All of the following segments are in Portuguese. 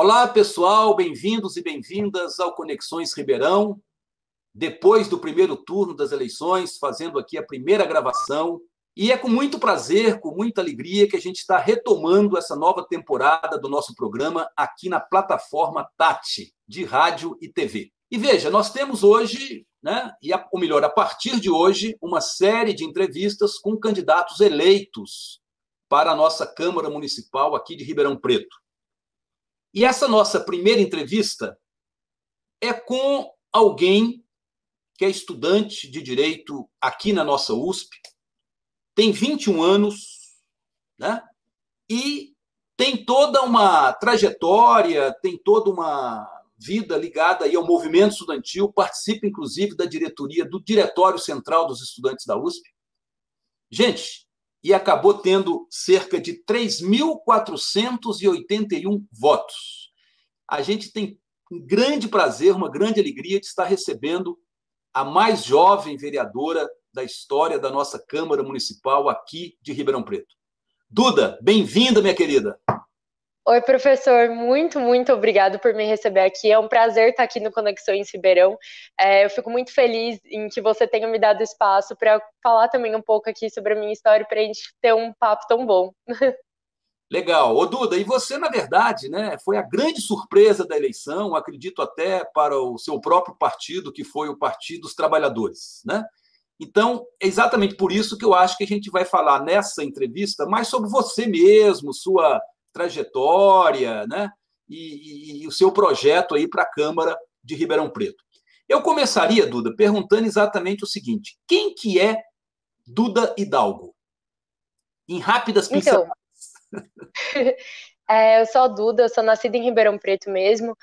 Olá, pessoal, bem-vindos e bem-vindas ao Conexões Ribeirão. Depois do primeiro turno das eleições, fazendo aqui a primeira gravação. E é com muito prazer, com muita alegria, que a gente está retomando essa nova temporada do nosso programa aqui na plataforma Tati, de rádio e TV. E veja, nós temos hoje, ou melhor, a partir de hoje, uma série de entrevistas com candidatos eleitos para a nossa Câmara Municipal aqui de Ribeirão Preto. E essa nossa primeira entrevista é com alguém que é estudante de Direito aqui na nossa USP, tem 21 anos, e tem toda uma trajetória, tem toda uma vida ligada aí ao movimento estudantil, participa, inclusive, da diretoria do Diretório Central dos Estudantes da USP. Gente, e acabou tendo cerca de 3.481 votos. A gente tem um grande prazer, uma grande alegria de estar recebendo a mais jovem vereadora da história da nossa Câmara Municipal aqui de Ribeirão Preto. Duda, bem-vinda, minha querida. Oi, professor, muito obrigado por me receber aqui. É um prazer estar aqui no Conexões Ribeirão. Eu fico muito feliz em que você tenha me dado espaço para falar também um pouco aqui sobre a minha história, para a gente ter um papo tão bom. Legal. Ô, Duda, e você, na verdade, foi a grande surpresa da eleição, acredito até para o seu próprio partido, que foi o Partido dos Trabalhadores, Então, é exatamente por isso que eu acho que a gente vai falar nessa entrevista mais sobre você mesmo, sua trajetória, e o seu projeto aí para a Câmara de Ribeirão Preto. Eu começaria, Duda, perguntando exatamente o seguinte: quem que é Duda Hidalgo? Em rápidas pinceladas. Eu sou a Duda, eu sou nascida em Ribeirão Preto mesmo.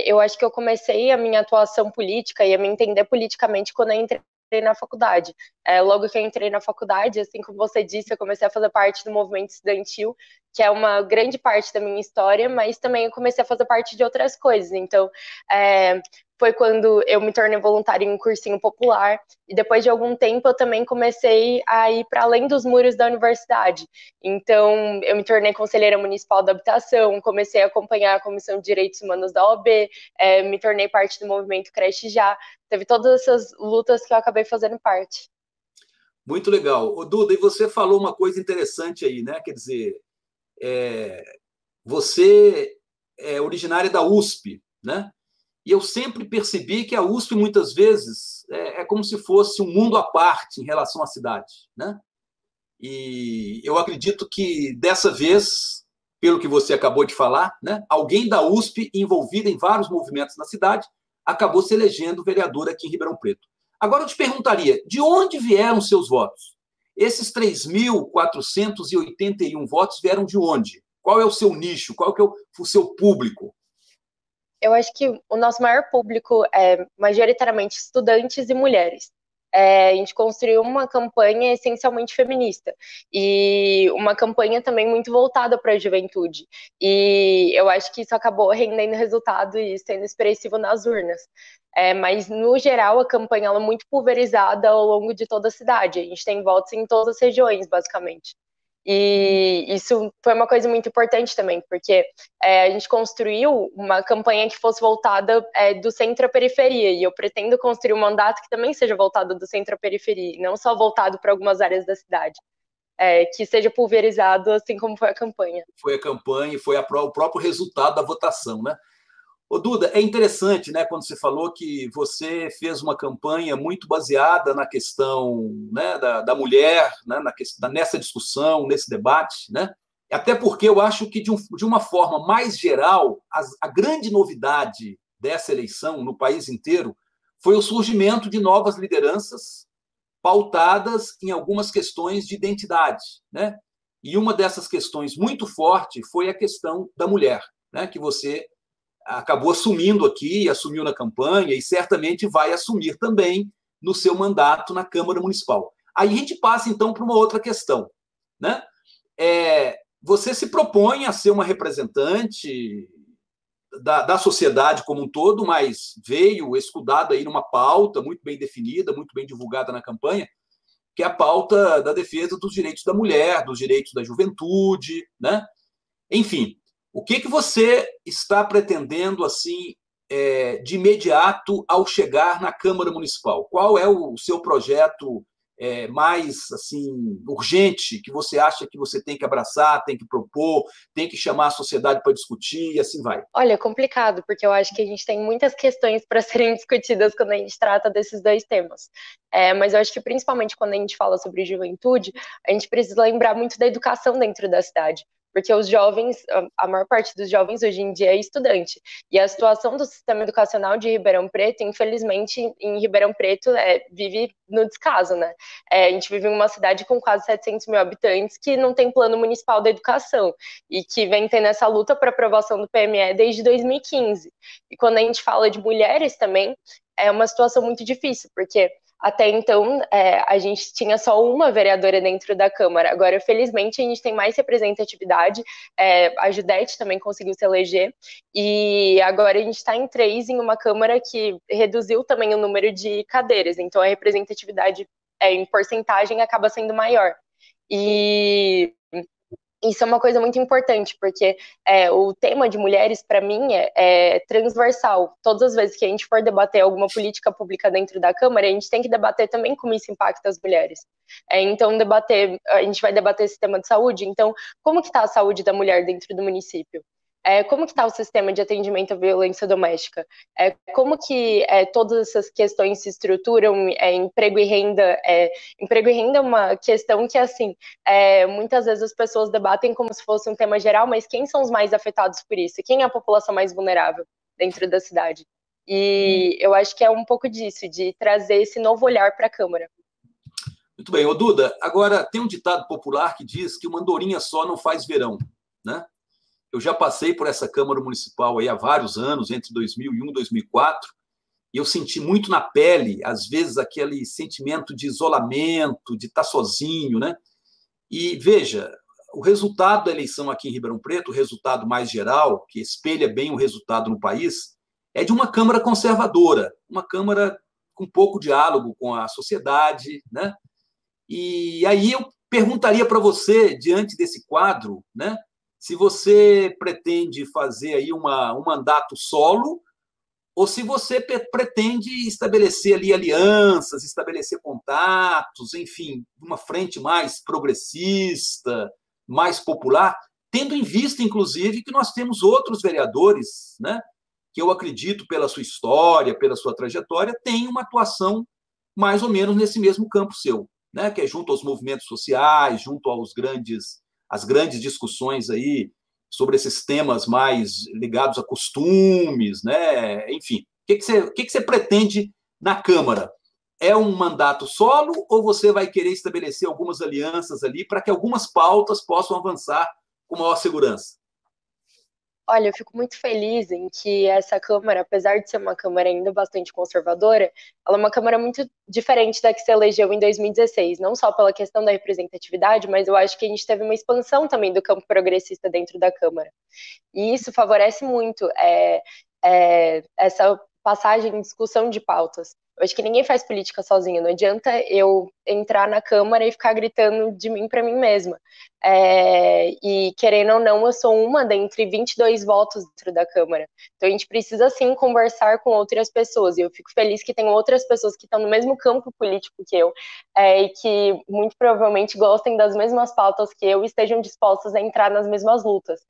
Eu acho que eu comecei a minha atuação política e a me entender politicamente quando eu entrei na faculdade. Logo que eu entrei na faculdade, assim como você disse, eu comecei a fazer parte do movimento estudantil, que é uma grande parte da minha história, mas também eu comecei a fazer parte de outras coisas. Então, foi quando eu me tornei voluntária em um cursinho popular, e depois de algum tempo eu também comecei a ir para além dos muros da universidade. Então, eu me tornei conselheira municipal da habitação, comecei a acompanhar a Comissão de Direitos Humanos da OAB, me tornei parte do movimento Creche Já. Teve todas essas lutas que eu acabei fazendo parte. Muito legal. Ô, Duda, e você falou uma coisa interessante aí, Quer dizer, você é originária da USP, E eu sempre percebi que a USP, muitas vezes, é como se fosse um mundo à parte em relação à cidade, E eu acredito que, dessa vez, pelo que você acabou de falar, alguém da USP, envolvido em vários movimentos na cidade, acabou se elegendo vereador aqui em Ribeirão Preto. Agora, eu te perguntaria, de onde vieram seus votos? Esses 3.481 votos vieram de onde? Qual é o seu nicho? Qual é o seu público? Eu acho que o nosso maior público é majoritariamente estudantes e mulheres. A gente construiu uma campanha essencialmente feminista e uma campanha também muito voltada para a juventude. E eu acho que isso acabou rendendo resultado e sendo expressivo nas urnas. Mas, no geral, a campanha ela é muito pulverizada ao longo de toda a cidade. A gente tem votos em todas as regiões, basicamente. E isso foi uma coisa muito importante também, porque a gente construiu uma campanha que fosse voltada do centro à periferia, e eu pretendo construir um mandato que também seja voltado do centro à periferia, não só voltado para algumas áreas da cidade, que seja pulverizado, assim como foi a campanha. Foi a campanha e foi o próprio resultado da votação, Ô, Duda, é interessante, quando você falou que você fez uma campanha muito baseada na questão da mulher, nessa discussão, nesse debate, Até porque eu acho que, de uma forma mais geral, a grande novidade dessa eleição no país inteiro foi o surgimento de novas lideranças pautadas em algumas questões de identidade, E uma dessas questões muito forte foi a questão da mulher, que você acabou assumindo aqui, assumiu na campanha e certamente vai assumir também no seu mandato na Câmara Municipal. Aí a gente passa, então, para uma outra questão. Você se propõe a ser uma representante da sociedade como um todo, mas veio escudado aí numa pauta muito bem definida, muito bem divulgada na campanha, que é a pauta da defesa dos direitos da mulher, dos direitos da juventude, Enfim, O que você está pretendendo assim de imediato ao chegar na Câmara Municipal? Qual é o seu projeto mais assim urgente que você acha que você tem que abraçar, tem que propor, tem que chamar a sociedade para discutir e assim vai? Olha, é complicado, porque eu acho que a gente tem muitas questões para serem discutidas quando a gente trata desses dois temas. Mas eu acho que principalmente quando a gente fala sobre juventude, a gente precisa lembrar muito da educação dentro da cidade. Porque os jovens, a maior parte dos jovens hoje em dia é estudante. E a situação do sistema educacional de Ribeirão Preto, infelizmente, em Ribeirão Preto, vive no descaso, né? A gente vive em uma cidade com quase 700 mil habitantes que não tem plano municipal da educação e que vem tendo essa luta para aprovação do PME desde 2015. E quando a gente fala de mulheres também, é uma situação muito difícil, porque até então, a gente tinha só uma vereadora dentro da Câmara. Agora, felizmente, a gente tem mais representatividade. A Judete também conseguiu se eleger. E agora a gente está em 3 em uma Câmara que reduziu também o número de cadeiras. Então, a representatividade em porcentagem acaba sendo maior. E isso é uma coisa muito importante, porque o tema de mulheres, para mim, é transversal. Todas as vezes que a gente for debater alguma política pública dentro da Câmara, a gente tem que debater também como isso impacta as mulheres. Então, a gente vai debater esse tema de saúde. Então, como que está a saúde da mulher dentro do município? Como que está o sistema de atendimento à violência doméstica? Como que todas essas questões se estruturam? Emprego e renda. Emprego e renda é uma questão que, assim, muitas vezes as pessoas debatem como se fosse um tema geral, mas quem são os mais afetados por isso? Quem é a população mais vulnerável dentro da cidade? E eu acho que é um pouco disso, de trazer esse novo olhar para a Câmara. Muito bem. Ô, Duda, agora tem um ditado popular que diz que uma andorinha só não faz verão, né? Eu já passei por essa Câmara Municipal aí há vários anos, entre 2001 e 2004, e eu senti muito na pele, às vezes, aquele sentimento de isolamento, de estar sozinho, né? E veja, o resultado da eleição aqui em Ribeirão Preto, o resultado mais geral, que espelha bem o resultado no país, é de uma Câmara conservadora, uma Câmara com pouco diálogo com a sociedade, né? E aí eu perguntaria para você, diante desse quadro, né? Se você pretende fazer aí um mandato solo ou se você pretende estabelecer ali alianças, estabelecer contatos, enfim, uma frente mais progressista, mais popular, tendo em vista, inclusive, que nós temos outros vereadores, né, que eu acredito, pela sua história, pela sua trajetória, têm uma atuação mais ou menos nesse mesmo campo seu, né, que é junto aos movimentos sociais, junto às grandes discussões aí sobre esses temas mais ligados a costumes, né? Enfim, o que você pretende na Câmara? É um mandato solo ou você vai querer estabelecer algumas alianças ali para que algumas pautas possam avançar com maior segurança? Olha, eu fico muito feliz em que essa Câmara, apesar de ser uma Câmara ainda bastante conservadora, ela é uma Câmara muito diferente da que se elegeu em 2016, não só pela questão da representatividade, mas eu acho que a gente teve uma expansão também do campo progressista dentro da Câmara. E isso favorece muito essa passagem em discussão de pautas. Eu acho que ninguém faz política sozinho, não adianta eu entrar na Câmara e ficar gritando de mim para mim mesma. E querendo ou não, eu sou uma dentre 22 votos dentro da Câmara. Então a gente precisa sim conversar com outras pessoas. E eu fico feliz que tem outras pessoas que estão no mesmo campo político que eu, e que muito provavelmente gostem das mesmas pautas que eu e estejam dispostas a entrar nas mesmas lutas.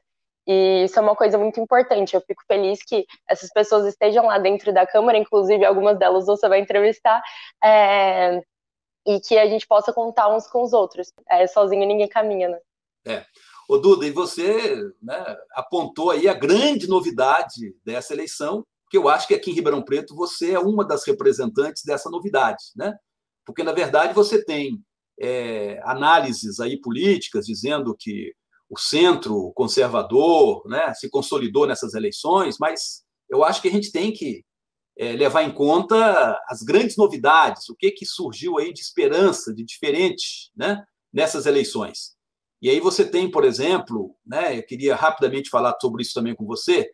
E isso é uma coisa muito importante. Eu fico feliz que essas pessoas estejam lá dentro da Câmara, inclusive algumas delas você vai entrevistar, e que a gente possa contar uns com os outros. Sozinho ninguém caminha, né? Ô, Duda, e você, né, apontou aí a grande novidade dessa eleição, que eu acho que aqui em Ribeirão Preto você é uma das representantes dessa novidade, né? Porque, na verdade, você tem análises aí políticas dizendo que o centro conservador, né, se consolidou nessas eleições, mas eu acho que a gente tem que levar em conta as grandes novidades, o que surgiu aí de esperança, de diferente, né, nessas eleições. E aí você tem, por exemplo, né, eu queria rapidamente falar sobre isso também com você,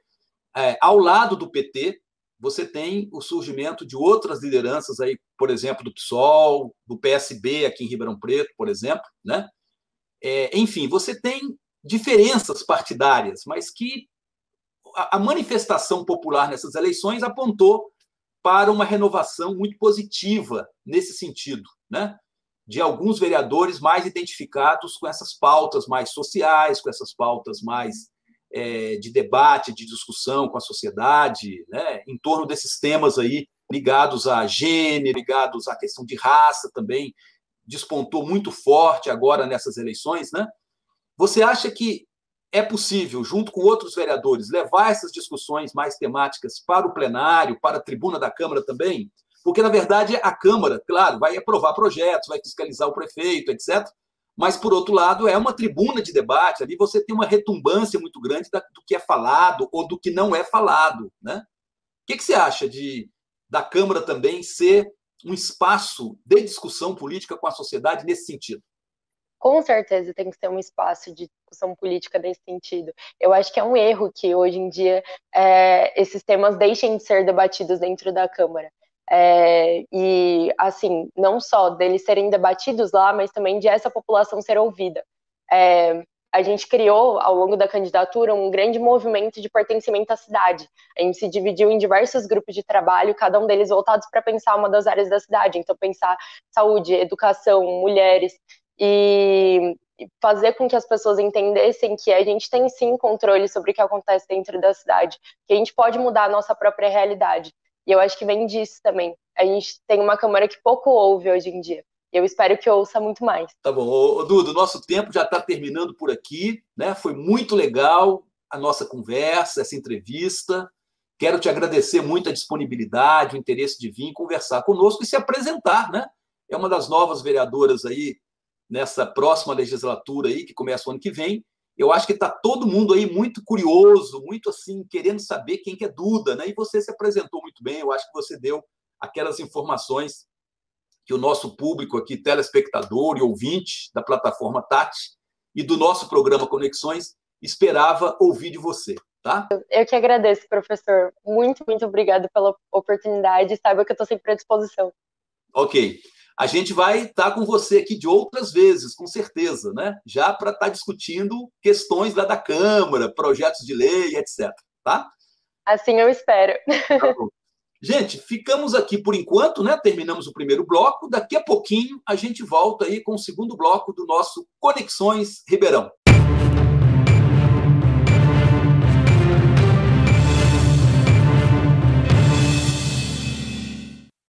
ao lado do PT, você tem o surgimento de outras lideranças, aí, por exemplo, do PSOL, do PSB aqui em Ribeirão Preto, por exemplo, né? Enfim, você tem diferenças partidárias, mas que a manifestação popular nessas eleições apontou para uma renovação muito positiva nesse sentido, né? De alguns vereadores mais identificados com essas pautas mais sociais, com essas pautas mais de debate, de discussão com a sociedade, né? Em torno desses temas aí ligados a gênero, ligados à questão de raça também, despontou muito forte agora nessas eleições, né? Você acha que é possível, junto com outros vereadores, levar essas discussões mais temáticas para o plenário, para a tribuna da Câmara também? Porque, na verdade, a Câmara, claro, vai aprovar projetos, vai fiscalizar o prefeito, etc. Mas, por outro lado, é uma tribuna de debate. Ali você tem uma retumbância muito grande do que é falado ou do que não é falado, né? O que você acha da Câmara também ser um espaço de discussão política com a sociedade nesse sentido? Com certeza tem que ser um espaço de discussão política nesse sentido. Eu acho que é um erro que, hoje em dia, esses temas deixem de ser debatidos dentro da Câmara. E, assim, não só deles serem debatidos lá, mas também de essa população ser ouvida. A gente criou, ao longo da candidatura, um grande movimento de pertencimento à cidade. A gente se dividiu em diversos grupos de trabalho, cada um deles voltados para pensar uma das áreas da cidade. Então, pensar saúde, educação, mulheres, e fazer com que as pessoas entendessem que a gente tem, sim, controle sobre o que acontece dentro da cidade, que a gente pode mudar a nossa própria realidade. E eu acho que vem disso também. A gente tem uma Câmara que pouco ouve hoje em dia. E eu espero que ouça muito mais. Tá bom. Ô, Duda, nosso tempo já está terminando por aqui, né? Foi muito legal a nossa conversa, essa entrevista. Quero te agradecer muito a disponibilidade, o interesse de vir conversar conosco e se apresentar, né? É uma das novas vereadoras aí nessa próxima legislatura aí, que começa o ano que vem. Eu acho que está todo mundo aí muito curioso, muito assim, querendo saber quem que é Duda, né? E você se apresentou muito bem, eu acho que você deu aquelas informações que o nosso público aqui, telespectador e ouvinte da plataforma Tati e do nosso programa Conexões, esperava ouvir de você, tá? Eu que agradeço, professor. Muito, muito obrigada pela oportunidade. Saiba que eu estou sempre à disposição. Ok. A gente vai estar com você aqui de outras vezes, com certeza, né? Já para estar discutindo questões lá da Câmara, projetos de lei, etc. Tá? Assim eu espero. Tá bom. Gente, ficamos aqui por enquanto, né? Terminamos o primeiro bloco. Daqui a pouquinho a gente volta aí com o segundo bloco do nosso Conexões Ribeirão.